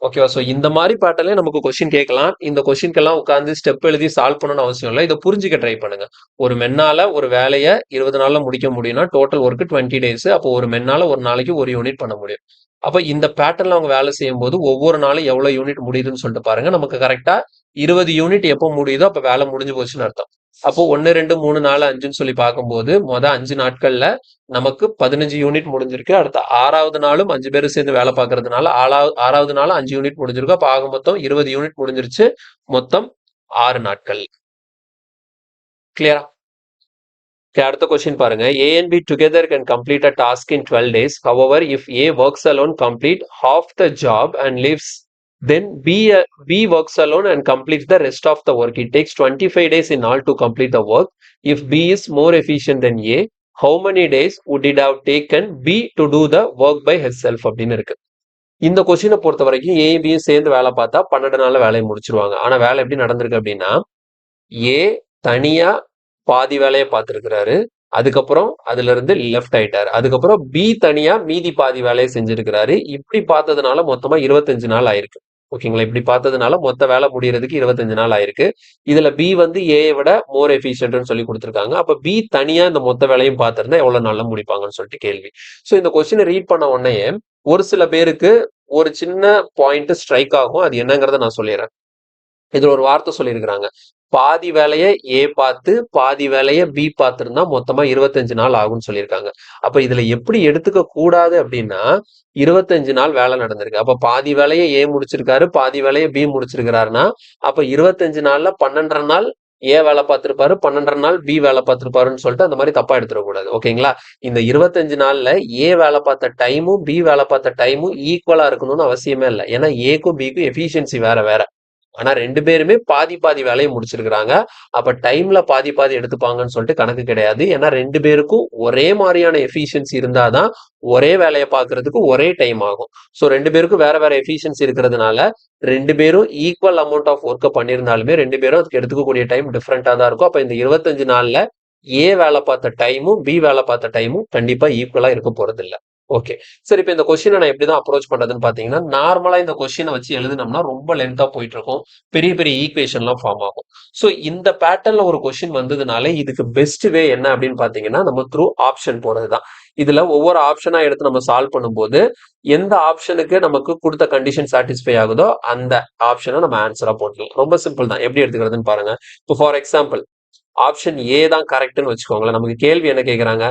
ஓகேவா? ஸோ இந்த மாதிரி பேட்டர்ல நமக்கு கொஸ்டின் கேட்கலாம். இந்த கொஸ்டின்கெல்லாம் உட்காந்து ஸ்டெப் எழுதி சால்வ் பண்ணணும்னு அவசியம் இல்லை. இதை புரிஞ்சுக்க ட்ரை பண்ணுங்க. ஒரு மென்னால ஒரு வேலையை 20 நாள்ல முடிக்க முடியும்னா டோட்டல் ஒர்க் 20 டேஸ். அப்போ ஒரு மென்னால ஒரு நாளைக்கு ஒரு யூனிட் பண்ண முடியும். அப்ப இந்த பேட்டர்ன்ல அவங்க வேலை செய்யும் போது ஒவ்வொரு நாளும் எவ்வளவு யூனிட் முடியுதுன்னு சொல்லிட்டு பாருங்க. நமக்கு கரெக்டா 20 யூனிட் எப்போ முடியுதோ அப்ப வேலை முடிஞ்சு போச்சுன்னு அர்த்தம். அப்போ 1 2 3 4 5ன்னு சொல்லி பார்க்கும்போது 5 நாட்கள்ல நமக்கு 15 யூனிட் முடிஞ்சிருக்கு. அடுத்த 6வது நாளும் 5 பேர் சேர்ந்து வேலை பார்க்கறதுனால 6வது நாளும் 5 யூனிட் முடிஞ்சிருக்கு. அப்ப ஆக மொத்தம் 20 யூனிட் முடிஞ்சிருச்சு. மொத்தம் 6 நாட்கள். கிளியரா? அடுத்த கொஸ்டின் பாருங்க. A and B together can complete a task in 12 days. However, if A works alone, complete half the job and leaves, then B works alone and completes the rest of the work. It takes 25 days in all to complete the work. If B is more efficient than A, how many days would it have taken B to do the work by himself? அப்படின்னு இருக்கு. இந்த கொஸ்டினை பொறுத்த வரைக்கும் ஏ பியும் சேர்ந்து வேலை பார்த்தா 12 நாள்ல வேலையை முடிச்சிருவாங்க. ஆனா வேலை எப்படி நடந்திருக்கு அப்படின்னா, ஏ தனியா பாதி வேலையை பார்த்திருக்கிறாரு. அதுக்கப்புறம் அதுல இருந்து லெஃப்ட் ஆயிட்டாரு. அதுக்கப்புறம் பி தனியா மீதி பாதி வேலையை செஞ்சிருக்கிறாரு. இப்படி பார்த்ததுனால மொத்தமா 25 நாள் ஆயிருக்கு. ஓகேங்களா? இப்படி பார்த்ததுனால மொத்த வேலை முடியறதுக்கு 25 நாள் ஆயிருக்கு. இதுல பி வந்து ஏ விட மோர் எஃபிஷியன்ட்னு சொல்லி கொடுத்துருக்காங்க. அப்ப பி தனியா இந்த மொத்த வேலையும் பார்த்திருந்தா எவ்வளவு நாள்ல முடிப்பாங்கன்னு சொல்லிட்டு கேள்வி. சோ இந்த கொஸ்டினை ரீட் பண்ண உடனே ஒரு சில பேருக்கு ஒரு சின்ன பாயிண்ட் ஸ்ட்ரைக் ஆகும். அது என்னங்கிறத நான் சொல்லிடுறேன். இதுல ஒரு வார்த்தை சொல்லியிருக்கிறாங்க. பாதி வேலையை ஏ பார்த்து பாதி வேலையை பி பார்த்திருந்தா மொத்தமா 25 நாள் ஆகும்னு சொல்லியிருக்காங்க. அப்ப இதுல எப்படி எடுத்துக்க கூடாது அப்படின்னா, 25 நாள் வேலை நடந்திருக்கு. அப்ப பாதி வேலையை ஏ முடிச்சிருக்காரு, பாதி வேலையை பி முடிச்சிருக்கிறாருன்னா, அப்ப 25 நாள்ல 12 நாள் ஏ வேலை பார்த்திருப்பாரு, 12 நாள் பி வேலை பார்த்திருப்பாருன்னு சொல்லிட்டு அந்த மாதிரி தப்பா எடுத்துடக்கூடாது. ஓகேங்களா? இந்த 25 நாள்ல ஏ வேலை பார்த்த டைமும் பி வேலை பார்த்த டைமும் ஈக்குவலா இருக்கணும்னு அவசியமே இல்லை. ஏன்னா ஏக்கும் பிக்கும் எஃபிஷியன்சி வேற வேற. ஆனா 2 பேருமே பாதி பாதி வேலையை முடிச்சிருக்கிறாங்க. அப்ப டைம்ல பாதி பாதி எடுத்துப்பாங்கன்னு சொல்லிட்டு கணக்கு கிடையாது. ஏன்னா 2 பேருக்கும் ஒரே மாதிரியான எஃபிஷியன்சி இருந்தாதான் ஒரே வேலையை பார்க்கறதுக்கு ஒரே டைம் ஆகும். ஸோ 2 பேருக்கும் வேற வேற எஃபிஷியன்சி இருக்கிறதுனால 2 பேரும் ஈக்குவல் அமௌண்ட் ஆஃப் ஒர்க்கை பண்ணியிருந்தாலுமே 2 பேரும் அதுக்கு எடுத்துக்கக்கூடிய டைம் டிஃப்ரெண்டா தான் இருக்கும். அப்ப இந்த 25 நாள்ல ஏ வேலை பார்த்த டைமும் பி வேலை பார்த்த டைமும் கண்டிப்பா ஈக்குவலா இருக்க போறது இல்லை. ஓகே, சரி. இப்ப இந்த கொஸ்டினை நான் எப்படிதான் அப்ரோச் பண்றதுன்னு பாத்தீங்கன்னா, நார்மலா இந்த கொஸ்டினை வச்சு எழுதுனோம்னா ரொம்ப லென்த்தா போயிட்டு இருக்கும். பெரிய பெரிய ஈக்குவேஷன்லாம் ஃபார்ம் ஆகும். ஸோ இந்த பேட்டர்ன்ல ஒரு கொஸ்டின் வந்ததுனாலே இதுக்கு பெஸ்ட் வே என்ன அப்படின்னு பாத்தீங்கன்னா, நம்ம த்ரூ ஆப்ஷன் போறதுதான். இதுல ஒவ்வொரு ஆப்ஷனா எடுத்து நம்ம சால்வ் பண்ணும்போது எந்த ஆப்ஷனுக்கு நமக்கு கொடுத்த கண்டிஷன் சாட்டிஸ்ஃபை ஆகுதோ அந்த ஆப்ஷனை நம்ம ஆன்சரா போட்டுக்கலாம். ரொம்ப சிம்பிள் தான். எப்படி எடுத்துக்கிறதுன்னு பாருங்க. இப்போ ஃபார் எக்ஸாம்பிள் ஆப்ஷன் ஏ தான் கரெக்ட்னு வச்சுக்கோங்களேன். நமக்கு கேள்வி என்ன கேட்கறாங்க?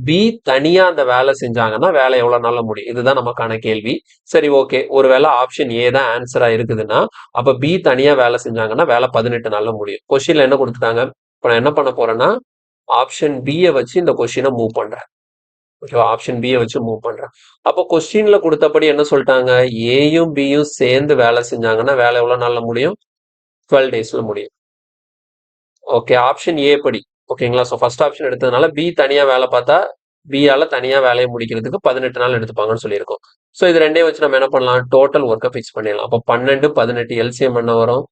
பி தனியா அந்த வேலை செஞ்சாங்கன்னா வேலை எவ்வளவு நாள்ல முடியும்? இதுதான் நமக்கான கேள்வி. சரி, ஓகே. ஒருவேளை ஆப்ஷன் ஏ தான் ஆன்சரா இருக்குதுன்னா அப்ப பி தனியா வேலை செஞ்சாங்கன்னா வேலை 18 நாள்ல முடியும். கொஸ்டின்ல என்ன கொடுத்துட்டாங்க? இப்ப நான் என்ன பண்ண போறேன்னா ஆப்ஷன் பியை வச்சு இந்த கொஸ்டினை மூவ் பண்றேன். ஓகேவா? ஆப்ஷன் பியை வச்சு மூவ் பண்றேன். அப்போ கொஸ்டின்ல கொடுத்தபடி என்ன சொல்லிட்டாங்க? ஏயும் பியும் சேர்ந்து வேலை செஞ்சாங்கன்னா வேலை எவ்வளவு நாள்ல முடியும்? 12 டேஸ்ல முடியும். ஓகே, ஆப்ஷன் ஏ படி. ஓகேங்களா? ஸோ ஃபர்ஸ்ட் ஆப்ஷன் எடுத்ததுனால பி தனியா வேலை பார்த்தா பியால தனியா வேலையை முடிக்கிறதுக்கு 18 நாள் எடுத்துப்பாங்கன்னு சொல்லியிருக்கோம். ஸோ இது ரெண்டையும் வச்சு நம்ம என்ன பண்ணலாம்? டோட்டல் ஒர்க்கை ஃபிக்ஸ் பண்ணிடலாம். அப்போ 12 18 எல்சிஎம் என்ன வரும்?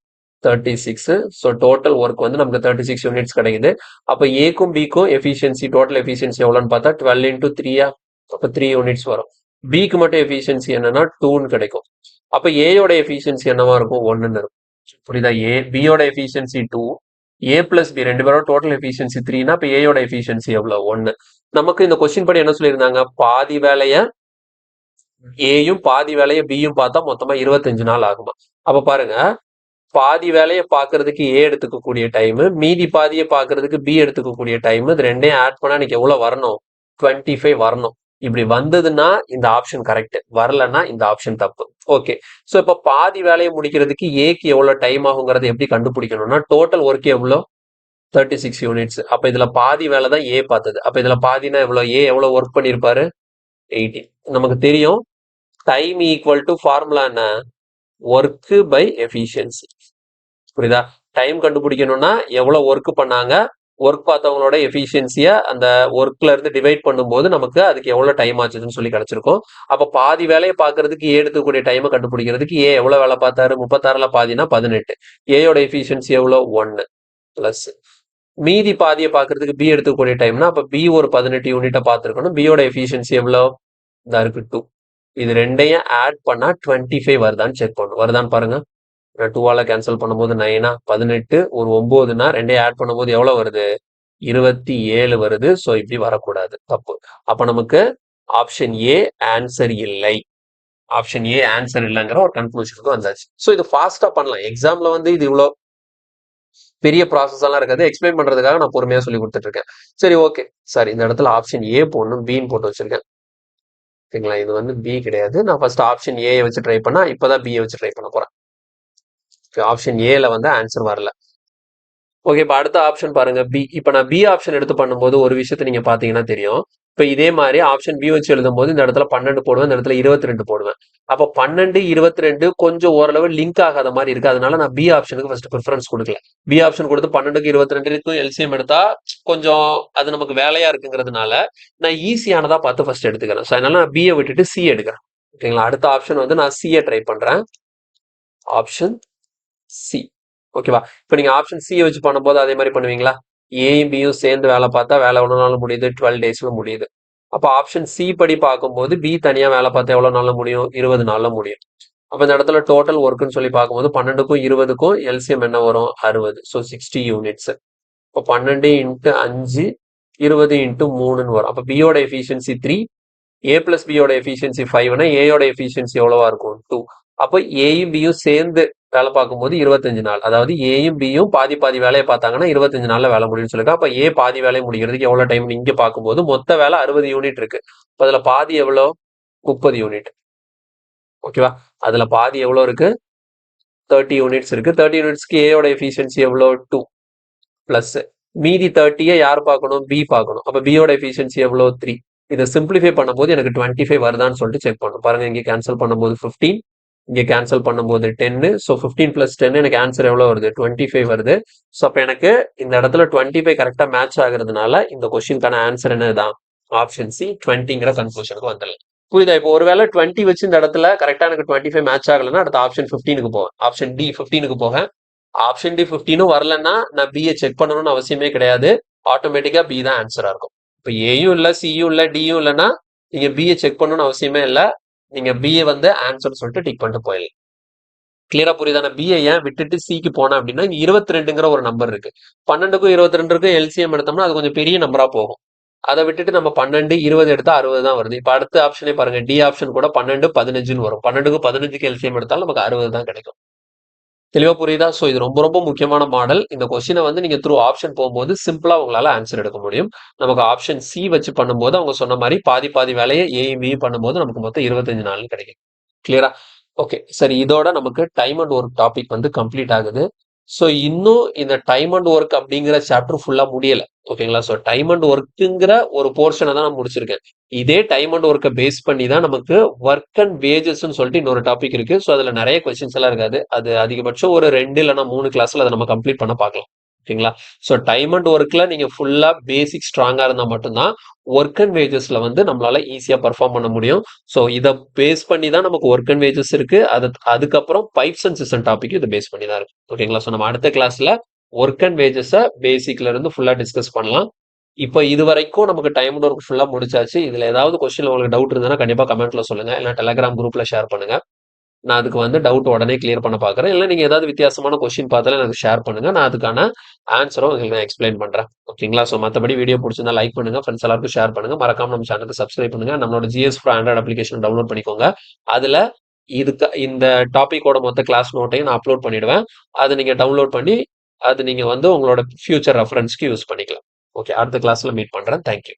36. ஸோ டோட்டல் ஒர்க் வந்து நமக்கு 36 யூனிட்ஸ் கிடைக்குது. அப்போ ஏக்கும் பிக்கும் எஃபிஷியன்சி டோட்டல் எஃபிஷியன்சி எவ்வளோன்னு பார்த்தா 12 into 3. அப்போ 3 யூனிட்ஸ் வரும். பிக்கு மட்டும் எஃபிஷியன்சி என்னன்னா 2ன்னு கிடைக்கும். அப்போ ஏயோட எஃபிஷியன்சி என்னவா இருக்கும்? 1ன்னு இருக்கும். புரியுதா? பியோட எஃபிஷியன்சி 2, ஏ பிளஸ் பி ரெண்டு பேரும் டோட்டல் எஃபிஷியன்சி 3னா இப்ப ஏயோட எஃபிஷியன்சி எவ்வளவு? 1. நமக்கு இந்த கொஸ்டின் படி என்ன சொல்லியிருந்தாங்க? பாதி வேலைய ஏயும் பாதி வேலையை பியும் பார்த்தா மொத்தமா 25 நாள் ஆகுமா? அப்ப பாருங்க, பாதி வேலையை பார்க்கறதுக்கு ஏ எடுத்துக்கக்கூடிய டைம், மீதி பாதியை பார்க்கறதுக்கு பி எடுத்துக்கக்கூடிய டைம், இது ரெண்டையும் ஆட் பண்ணா எனக்கு எவ்வளவு வரணும்? 25 வரணும். இப்படி வந்ததுன்னா இந்த ஆப்ஷன் கரெக்ட், வரலன்னா இந்த ஆப்ஷன் தப்பு. ஓகே, ஸோ இப்போ பாதி வேலையை முடிக்கிறதுக்கு ஏக்கு எவ்வளவு டைம் ஆகுங்கிறத எப்படி கண்டுபிடிக்கணும்னா, டோட்டல் ஒர்க் எவ்வளோ? 36 யூனிட்ஸ். அப்ப இதுல பாதி வேலை தான் ஏ பார்த்தது. அப்ப இதுல பாதினா எவ்வளவு? ஏ எவ்வளவு ஒர்க் பண்ணிருப்பாரு? 18. நமக்கு தெரியும் டைம் ஈக்குவல் டு ஃபார்முலா என்ன? Work by efficiency. புரியுதா? டைம் கண்டுபிடிக்கணும்னா எவ்வளவு ஒர்க் பண்ணாங்க, ஒர்க் பார்த்தவங்களோட எஃபிஷியன்சியை அந்த ஒர்க்ல இருந்து டிவைட் பண்ணும்போது நமக்கு அதுக்கு எவ்வளவு டைம் ஆச்சுன்னு சொல்லி கிடைச்சிருக்கும். அப்ப பாதி வேலையை பார்க்கறதுக்கு ஏ எடுக்கக்கூடிய டைமை கண்டுபிடிக்கிறதுக்கு ஏ எவ்வளவு வேலை பார்த்தாரு? 36ல பாதினா 18. ஏயோட எஃபிஷியன்சி எவ்வளவு? 1 பிளஸ் மீதி பாதியை பார்க்கறதுக்கு பி எடுத்துக்கூடிய டைம்னா அப்ப பி ஒரு 18 யூனிட்டை பார்த்துருக்கணும். பியோட எஃபிஷியன்சி எவ்வளோ? இதா இருக்கு 2. இது ரெண்டையும் ஆட் பண்ணா 25 வருதான்னு செக் பண்ணும். வருதான்னு பாருங்க. நான் 2ஆல கேன்சல் பண்ணும்போது 9 18 ஒரு 9னா ரெண்டையும் ஆட் பண்ணும்போது எவ்வளவு வருது? 27 வருது. ஸோ இப்படி வரக்கூடாது, தப்பு. அப்ப நமக்கு ஆப்ஷன் ஏ ஆன்சர் இல்லை. ஆப்ஷன் ஏ ஆன்சர் இல்லைங்கிற ஒரு கன்க்ளூஷனுக்கு வந்தாச்சு. ஸோ இது ஃபாஸ்டா பண்ணலாம். எக்ஸாம்ல வந்து இது இவ்வளோ பெரிய ப்ராசஸ் எல்லாம் இருக்காது. எக்ஸ்பிளைன் பண்றதுக்காக நான் பொறுமையா சொல்லி கொடுத்துட்டு இருக்கேன். சரி, ஓகே சார், இந்த இடத்துல ஆப்ஷன் ஏ போடணும், பின்னு போட்டு வச்சிருக்கேன். ஓகேங்களா? இது வந்து பி கிடையாது. நான் ஃபர்ஸ்ட் ஆப்ஷன் ஏ வச்சு ட்ரை பண்ணா, இப்பதான் பியை வச்சு ட்ரை பண்ண போறேன். ஆப்ஷன் ஏல வந்து ஆன்சர் வரல. ஓகே, இப்போ அடுத்த ஆப்ஷன் பாருங்க, பி. இப்போ நான் பி ஆப்ஷன் எடுத்து பண்ணும்போது ஒரு விஷயத்த நீங்க பாத்தீங்கன்னா தெரியும். இப்போ இதே மாதிரி ஆப்ஷன் பி வச்சு எழுதும்போது இந்த இடத்துல 12 போடுவேன், இந்த இடத்துல 22 போடுவேன். அப்போ 12 22 கொஞ்சம் ஓரளவு லிங்க் ஆகாத மாதிரி இருக்கு. அதனால நான் பி ஆப்ஷனுக்கு ஃபர்ஸ்ட் ப்ரிஃபரன்ஸ் கொடுக்கல. பி ஆப்ஷன் கொடுத்து 12க்கு 22 எல்சிஎம் எடுத்தா கொஞ்சம் அது நமக்கு வேலையா இருக்குங்கிறதுனால நான் ஈஸியானதா பார்த்து ஃபர்ஸ்ட் எடுத்துக்கிறேன். ஸோ அதனால நான் பியை விட்டுட்டு சி எடுக்கிறேன். ஓகேங்களா? அடுத்த ஆப்ஷன் வந்து நான் சியை ட்ரை பண்றேன். Option C. ஓகேவா? இப்போ நீங்க ஆப்ஷன் சி வச்சு பண்ணும்போது அதே மாதிரி பண்ணுவீங்களா? ஏயும் பியும் சேர்ந்து வேலை பார்த்தா வேலை எவ்வளவு நாள் முடியுது? 12 டேஸ்ல முடியுது. அப்போ ஆப்ஷன் சி படி பார்க்கும்போது பி தனியா வேலை பார்த்தா எவ்வளவு நாள்ல முடியும்? 20 நாள்ல முடியும். அப்ப இந்த இடத்துல டோட்டல் ஒர்க்னு சொல்லி பார்க்கும்போது 12க்கும் 20க்கும் எல்சிஎம் என்ன வரும்? 60. So 60 units. இப்போ 12 இன்ட்டு 5 20 இன்ட்டு 3ன்னு வரும். அப்போ பியோட எஃபிஷியன்சி 3, ஏ பிளஸ் பியோட எஃபிஷியன்சி 5னா ஏயோட எஃபிஷியன்சி எவ்வளவா இருக்கும்? 2. அப்போ ஏயும் பியும் சேர்ந்து வேலை பார்க்கும்போது 25 நாள். அதாவது ஏயும் பியும் பாதி பாதி வேலையை பார்த்தாங்கன்னா 25 நாள்ல வேலை முடியும்னு சொல்லிருக்கேன். அப்ப ஏ பாதி வேலையை முடிக்கிறதுக்கு எவ்வளவு டைம் இங்க பார்க்கும்போது மொத்த வேலை 60 யூனிட் இருக்கு. அதுல பாதி எவ்வளோ? 30 யூனிட். ஓகேவா? அதுல பாதி எவ்வளோ இருக்கு? 30 யூனிட்ஸ் இருக்கு. 30 யூனிட்ஸ்க்கு ஏயோட எஃபிஷியன்சி எவ்வளோ? 2 பிளஸ் மீதி 30 யார் பார்க்கணும்? பி பார்க்கணும். அப்ப பியோட எஃபிஷியன்சி எவ்வளோ? 3. இதை சிம்பிளிஃபை பண்ணும்போது எனக்கு 25 வருதான்னு சொல்லிட்டு செக் பண்ணும். பாருங்க, இங்க கேன்சல் பண்ணும்போது 15, இங்க கேன்சல் பண்ணும்போது 10. ஸோ 15 பிளஸ் 10 எனக்கு ஆன்சர் எவ்வளவு வருது? 25 வருது. ஸோ அப்ப எனக்கு இந்த இடத்துல 25 கரெக்டா மேட்ச் ஆகுறதுனால இந்த கொஸ்டினுக்கான ஆன்சர் என்னதான்? ஆப்ஷன் சி 20ங்கிற கன்க்ளூஷனுக்கு வந்துடலாம். புரியுதா? இப்போ ஒருவேளை 20 வச்சு இந்த இடத்துல கரெக்டா எனக்கு 25 மேட்ச் ஆகலைன்னா அடுத்த ஆப்ஷன் 15க்கு போவேன். ஆப்ஷன் டி 15க்கு போவேன். ஆப்ஷன் டி 15 வரலன்னா நான் பிஏ செக் பண்ணணும்னு அவசியமே கிடையாது. ஆட்டோமேட்டிக்கா பி தான் ஆன்சரா இருக்கும். இப்போ ஏயும் இல்லை, சியும் இல்லை, டியும் இல்லைன்னா நீங்க பிஏ செக் பண்ணணும்னு அவசியமே இல்லை. நீங்க பிஏ வந்து ஆன்சர் சொல்லிட்டு டிக் பண்ணிட்டு போயிடலாம். கிளியரா புரியுதா? நான் பிஏ ஏன் விட்டுட்டு சிக்கு போனேன் அப்படின்னா இங்க 22ங்கிற ஒரு நம்பர் இருக்கு. 12க்கும் 22க்கும் எல்சிஎம் எடுத்தோம்னா அது கொஞ்சம் பெரிய நம்பரா போகும். அதை விட்டுட்டு நம்ம 12 20 எடுத்தா 60 தான் வருது. இப்ப அடுத்த ஆப்ஷனே பாருங்க, டி ஆப்ஷன் கூட 12 15ன்னு வரும். 12க்கு 15க்கு எல்சிஎம் எடுத்தாலும் நமக்கு 60 தான் கிடைக்கும். தெளிவா புரியுதா? ஸோ இது ரொம்ப ரொம்ப முக்கியமான மாடல். இந்த கொஸ்டினை வந்து நீங்க த்ரூ ஆப்ஷன் போகும்போது சிம்பிளா உங்களால ஆன்சர் எடுக்க முடியும். நமக்கு ஆப்ஷன் சி வச்சு பண்ணும்போது அவங்க சொன்ன மாதிரி பாதி பாதி வேலையை ஏயும் பியும் பண்ணும்போது நமக்கு மொத்தம் 25 நாள் கிடைக்கும். கிளியரா? ஓகே, சரி. இதோட நமக்கு டைம் அண்ட் ஒர்க் டாபிக் வந்து கம்ப்ளீட் ஆகுது. ஸோ இன்னும் இந்த டைம் அண்ட் ஒர்க் அப்படிங்கிற சாப்டர் ஃபுல்லா முடியல. ஓகேங்களா? ஸோ டைம் அண்ட் ஒர்க்குங்கிற ஒரு போர்ஷனை தான் நான் முடிச்சிருக்கேன். இதே டைம் அண்ட் ஒர்க்கை பேஸ் பண்ணி தான் நமக்கு ஒர்க் அண்ட் வேஜஸ்ன்னு சொல்லிட்டு இன்னொரு டாபிக் இருக்கு. ஸோ அதுல நிறைய கொஸ்டின்ஸ் எல்லாம் இருக்காது. அது அதிகபட்சம் ஒரு 2 இல்லைன்னா 3 கிளாஸ்ல அதை நம்ம கம்ப்ளீட் பண்ண பார்க்கலாம். ஓகேங்களா? ஸோ டைம் அண்ட் ஒர்க்ல நீங்க ஃபுல்லா பேசிக் ஸ்ட்ராங்கா இருந்தா மட்டும்தான் ஒர்க் அண்ட் வேஜஸ்ல வந்து நம்மளால ஈஸியா பர்ஃபார்ம் பண்ண முடியும். ஸோ இதை பேஸ் பண்ணி தான் நமக்கு ஒர்க் அண்ட் வேஜஸ் இருக்கு. அதுக்கப்புறம் பைப்ஸ் அண்ட் சிஸ்டம் டாபிக் இதை பேஸ் பண்ணி தான் இருக்கு. ஓகேங்களா? ஸோ நம்ம அடுத்த கிளாஸ்ல ஒர்க் அண்ட் வேஜஸை பேசிக்ல இருந்து ஃபுல்லா டிஸ்கஸ் பண்ணலாம். இப்போ இது வரைக்கும் நமக்கு டைம் அண்ட் ஒர்க் ஃபுல்லா முடிச்சாச்சு. இதுல ஏதாவது கொஸ்டின் உங்களுக்கு டவுட் இருந்ததுன்னா கண்டிப்பா கமெண்ட்ல சொல்லுங்க, இல்லை டெலிகிராம் குரூப்ல ஷேர் பண்ணுங்க. நான் அதுக்கு வந்து டவுட் உடனே கிளியர் பண்ண பார்க்குறேன். இல்லை நீங்கள் ஏதாவது வித்தியாசமான கொஸ்டின் பார்த்தாலும் எனக்கு ஷேர் பண்ணுங்க. நான் அதுக்கான ஆன்சரும் உங்களுக்கு நான் எக்ஸ்பிளைன் பண்ணுறேன். ஓகேங்களா? ஸோ மற்றபடி வீடியோ பிடிச்சிருந்தா லைக் பண்ணுங்க, ஃப்ரெண்ட்ஸ் எல்லாருக்கும் ஷேர் பண்ணுங்க. மறக்காம நம்ம சேனலுக்கு சப்ஸ்கிரைப் பண்ணுங்க. நம்மளோட GS Pro Android application download பண்ணிக்கோங்க. அதில் இந்த டாபிக்கோட மொத்த கிளாஸ் நோட்டையும் நான் அப்லோட் பண்ணிடுவேன். அதை நீங்கள் டவுன்லோட் பண்ணி அது நீங்கள் வந்து உங்களோட ஃபியூச்சர் ரெஃபரன்ஸ்க்கு யூஸ் பண்ணிக்கலாம். ஓகே, அடுத்த கிளாஸில் மீட் பண்ணுறேன். தேங்க்யூ.